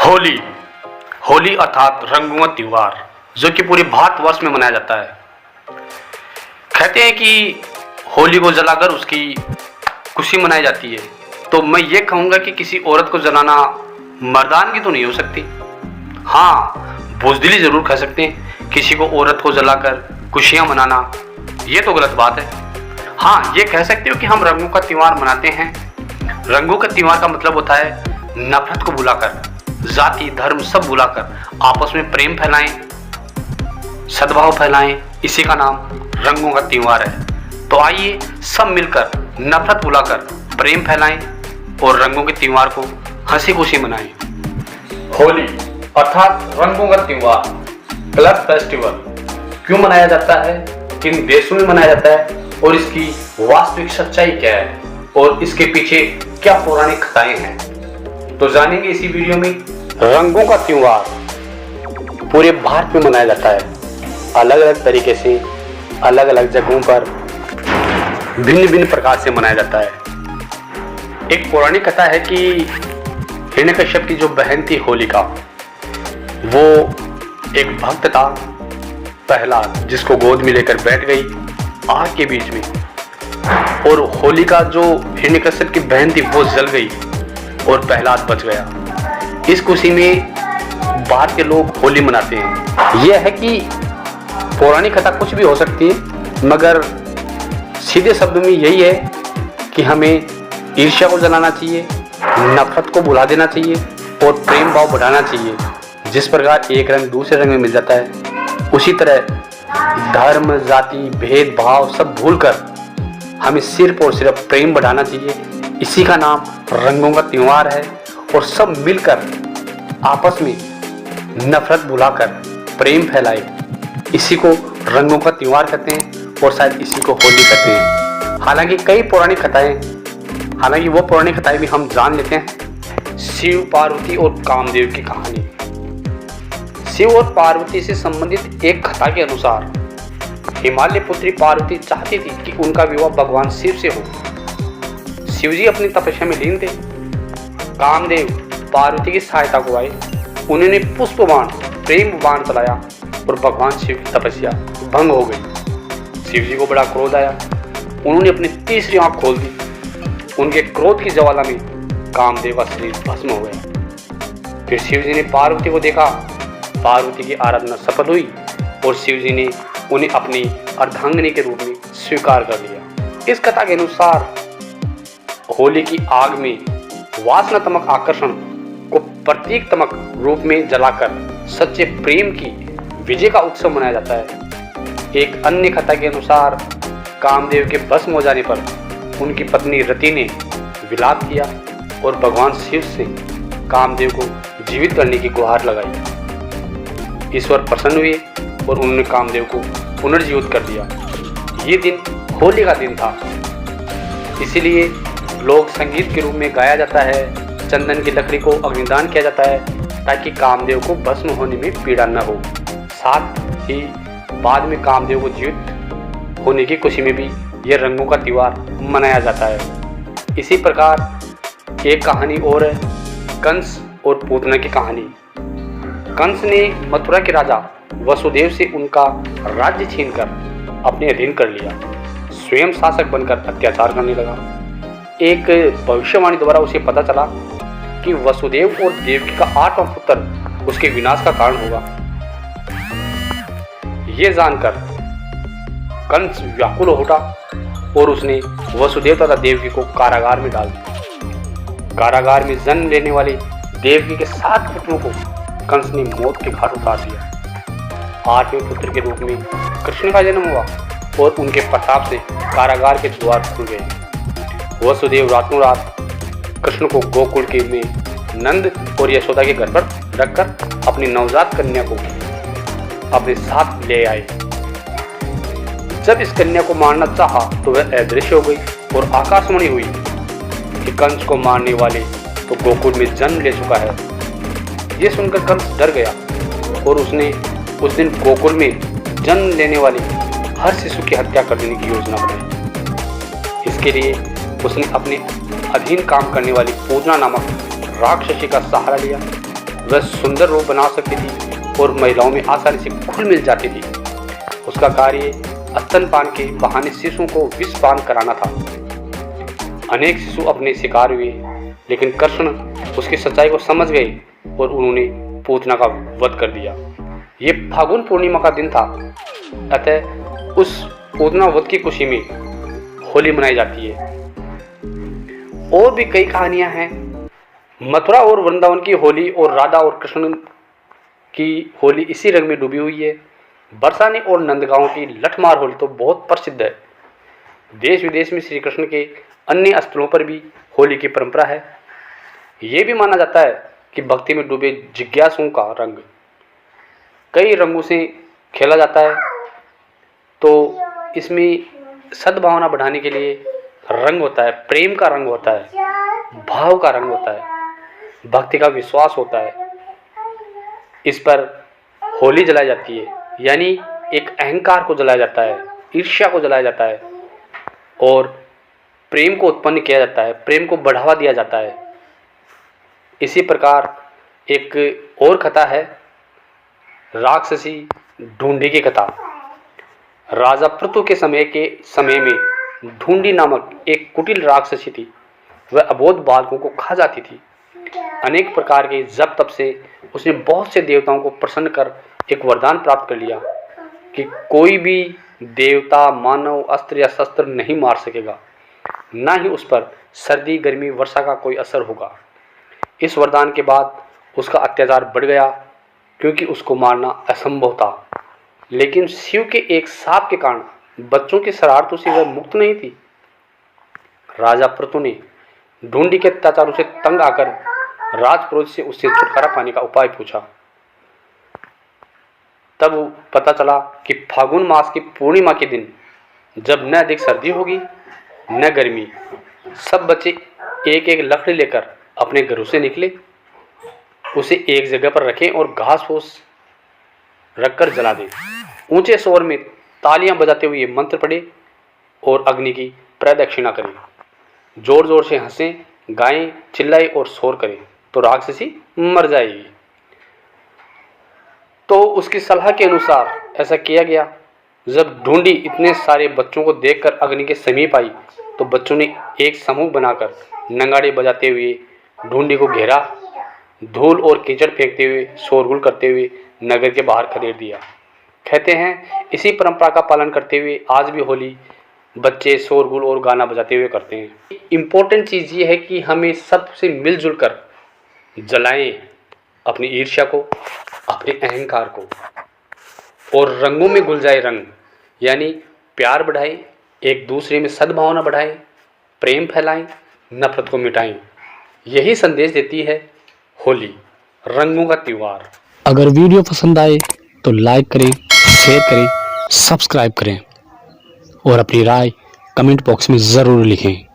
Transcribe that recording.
होली होली अर्थात रंगों का त्योहार जो कि पूरे भारतवर्ष में मनाया जाता है। कहते हैं कि होली को जलाकर उसकी खुशी मनाई जाती है। तो मैं ये कहूँगा कि किसी औरत को जलाना मर्दानगी तो नहीं हो सकती। हाँ, बुज़दिली ज़रूर कह सकते हैं। किसी को औरत को जलाकर खुशियाँ मनाना ये तो गलत बात है। हाँ, ये कह सकते हो कि हम रंगों का त्यौहार मनाते हैं। रंगों का त्यौहार का मतलब होता है नफरत को भुलाकर, जाति धर्म सब भुलाकर आपस में प्रेम फैलाएं, सद्भाव फैलाएं। इसी का नाम रंगों का त्यौहार है। तो आइए सब मिलकर नफरत भुलाकर प्रेम फैलाएं और रंगों के त्यौहार को हंसी खुशी मनाएं। होली अर्थात रंगों का त्यौहार, कलर फेस्टिवल क्यों मनाया जाता है, किन देशों में मनाया जाता है और इसकी वास्तविक सच्चाई क्या है और इसके पीछे क्या पौराणिक कथाएं हैं, तो जानेंगे इसी वीडियो में। रंगों का त्यौहार पूरे भारत में मनाया जाता है। अलग अलग तरीके से अलग अलग जगहों पर भिन्न भिन्न प्रकार से मनाया जाता है। एक पौराणिक कथा है कि हिरण्यकश्यप की जो बहन थी होलिका, वो एक भक्त था प्रहलाद, जिसको गोद में लेकर बैठ गई आग के बीच में, और होलिका जो हिरण्यकश्यप की बहन थी वो जल गई और प्रहलाद बच गया। इस खुशी में भारत के लोग होली मनाते हैं। यह है कि पौराणिक कथा कुछ भी हो सकती है, मगर सीधे शब्दों में यही है कि हमें ईर्ष्या को जलाना चाहिए, नफरत को भुला देना चाहिए और प्रेम भाव बढ़ाना चाहिए। जिस प्रकार एक रंग दूसरे रंग में मिल जाता है, उसी तरह धर्म जाति भेदभाव सब भूलकर हमें सिर्फ और सिर्फ प्रेम बढ़ाना चाहिए। इसी का नाम रंगों का त्यौहार है। और सब मिलकर आपस में नफरत भुलाकर प्रेम फैलाए, इसी को रंगों का त्यौहार कहते हैं और शायद इसी को होली कहते हैं। हालांकि कई पौराणिक कथाएं भी हम जान लेते हैं। शिव पार्वती और कामदेव की कहानी। शिव और पार्वती से संबंधित एक कथा के अनुसार हिमालय पुत्री पार्वती चाहती थी कि उनका विवाह भगवान शिव से हो। शिवजी अपनी तपस्या में लीन थे। कामदेव पार्वती की सहायता को आए। उन्होंने पुष्प बाण प्रेम बाण चलाया और भगवान शिव की तपस्या भंग हो गई। शिवजी को बड़ा क्रोध आया। उन्होंने अपनी तीसरी आंख खोल दी। उनके क्रोध की ज्वाला में कामदेव का शरीर भस्म हो गया। फिर शिवजी ने पार्वती को देखा। पार्वती की आराधना सफल हुई और शिवजी ने उन्हें अपनी अर्धांगिनी के रूप में स्वीकार कर लिया। इस कथा के अनुसार होली की आग में वासनात्मक आकर्षण को प्रतीकात्मक रूप में जलाकर सच्चे प्रेम की विजय का उत्सव मनाया जाता है। एक अन्य कथा के अनुसार कामदेव के भस्म हो जाने पर उनकी पत्नी रति ने विलाप किया और भगवान शिव से कामदेव को जीवित करने की गुहार लगाई। ईश्वर प्रसन्न हुए और उन्होंने कामदेव को पुनर्जीवित कर दिया। ये दिन होली का दिन था, इसीलिए लोक संगीत के रूप में गाया जाता है। चंदन की लकड़ी को अग्निदान किया जाता है ताकि कामदेव को भस्म होने में पीड़ा न हो। साथ ही बाद में कामदेव को जीवित होने की खुशी में भी यह रंगों का त्यौहार मनाया जाता है। इसी प्रकार एक कहानी और है, कंस और पूतना की कहानी। कंस ने मथुरा के राजा वसुदेव से उनका राज्य छीनकर अपने अधीन कर लिया। स्वयं शासक बनकर अत्याचार करने लगा। एक भविष्यवाणी द्वारा उसे पता चला कि वसुदेव और देवकी का 8वां पुत्र उसके विनाश का कारण होगा। ये जानकर कंस व्याकुल हो उठा और उसने वसुदेव तथा देवकी को कारागार में डाल दिया। कारागार में जन्म लेने वाले देवकी के 7 पुत्रों को कंस ने मौत के घाट उतार दिया। 8वें पुत्र के रूप में कृष्ण का जन्म हुआ और उनके प्रताप से कारागार के द्वार खुल गए। वसुदेव रातों रात कृष्ण को गोकुल के में नंद और यशोदा के घर पर रखकर अपनी नवजात कन्या को अपने साथ ले आए। जब इस कन्या को मारना चाहा तो वह अदृश्य हो गई और आकाशवाणी हुई कि कंस को मारने वाले तो गोकुल में जन्म ले चुका है। यह सुनकर कंस डर गया और उसने उस दिन गोकुल में जन्म लेने वाले हर शिशु की हत्या कर देने की योजना बनाई। इसके लिए उसने अपने अधीन काम करने वाली पूतना नामक राक्षसी का सहारा लिया वह सुंदर रूप बना सकती थी और महिलाओं में आसानी से घुल मिल जाती थी। उसका कार्य स्तनपान के बहाने शिशुओं को विषपान कराना था। अनेक शिशु अपने शिकार हुए, लेकिन कृष्ण उसकी सच्चाई को समझ गए और उन्होंने पूतना का वध कर दिया। ये फागुन पूर्णिमा का दिन था, अतः उस पूतना वध की खुशी में होली मनाई जाती है। और भी कई कहानियां हैं। मथुरा और वृंदावन की होली और राधा और कृष्ण की होली इसी रंग में डूबी हुई है। बरसाने और नंदगांव की लठमार होली तो बहुत प्रसिद्ध है। देश विदेश में श्री कृष्ण के अन्य स्थलों पर भी होली की परंपरा है। ये भी माना जाता है कि भक्ति में डूबे जिज्ञासुओं का रंग कई रंगों से खेला जाता है। तो इसमें सद्भावना बढ़ाने के लिए रंग होता है, प्रेम का रंग होता है, भाव का रंग होता है, भक्ति का विश्वास होता है। इस पर होली जलाई जाती है, यानी एक अहंकार को जलाया जाता है, ईर्ष्या को जलाया जाता है और प्रेम को उत्पन्न किया जाता है, प्रेम को बढ़ावा दिया जाता है। इसी प्रकार एक और कथा है, राक्षसी ढूंढी की कथा। राजा पृथु के समय में ढूंढी नामक एक कुटिल राक्षसी थी। वह अबोध बालकों को खा जाती थी। अनेक प्रकार के जप तप से उसने बहुत से देवताओं को प्रसन्न कर एक वरदान प्राप्त कर लिया कि कोई भी देवता मानव अस्त्र या शस्त्र नहीं मार सकेगा, ना ही उस पर सर्दी गर्मी वर्षा का कोई असर होगा। इस वरदान के बाद उसका अत्याचार बढ़ गया, क्योंकि उसको मारना असंभव था। लेकिन शिव के एक शाप के कारण बच्चों की शरारतों से वह मुक्त नहीं थी। राजा पृथु ने ढूंढी के अत्याचारों से तंग आकर राजपुरोहित से उससे छुटकारा पाने का उपाय पूछा। तब पता चला कि फागुन मास की पूर्णिमा के दिन, जब न अधिक सर्दी होगी न गर्मी, सब बच्चे एक एक लकड़ी लेकर अपने घरों से निकले, उसे एक जगह पर रखें और घास फूस रखकर जला दें। ऊंचे स्वर में तालियां बजाते हुए मंत्र पढ़े और अग्नि की प्रदक्षिणा करें। जोर जोर से हंसें, गाएं, चिल्लाएं और शोर करें तो राक्षसी मर जाएगी। तो उसकी सलाह के अनुसार ऐसा किया गया। जब ढूंढी इतने सारे बच्चों को देखकर अग्नि के समीप आई तो बच्चों ने एक समूह बनाकर नगाड़े बजाते हुए ढूंढी को घेरा, धूल और कीचड़ फेंकते हुए, शोरगुल करते हुए नगर के बाहर खदेड़ दिया। कहते हैं इसी परंपरा का पालन करते हुए आज भी होली बच्चे शोरगुल और गाना बजाते हुए करते हैं। इम्पोर्टेंट चीज़ ये है कि हमें सबसे मिलजुल कर जलाएं अपनी ईर्ष्या को, अपने अहंकार को, और रंगों में घुल जाए रंग, यानी प्यार बढ़ाएं, एक दूसरे में सद्भावना बढ़ाएं, प्रेम फैलाएं, नफरत को मिटाएं। यही संदेश देती है होली, रंगों का त्योहार। अगर वीडियो पसंद आए तो लाइक करें, शेयर करें, सब्सक्राइब करें और अपनी राय कमेंट बॉक्स में ज़रूर लिखें।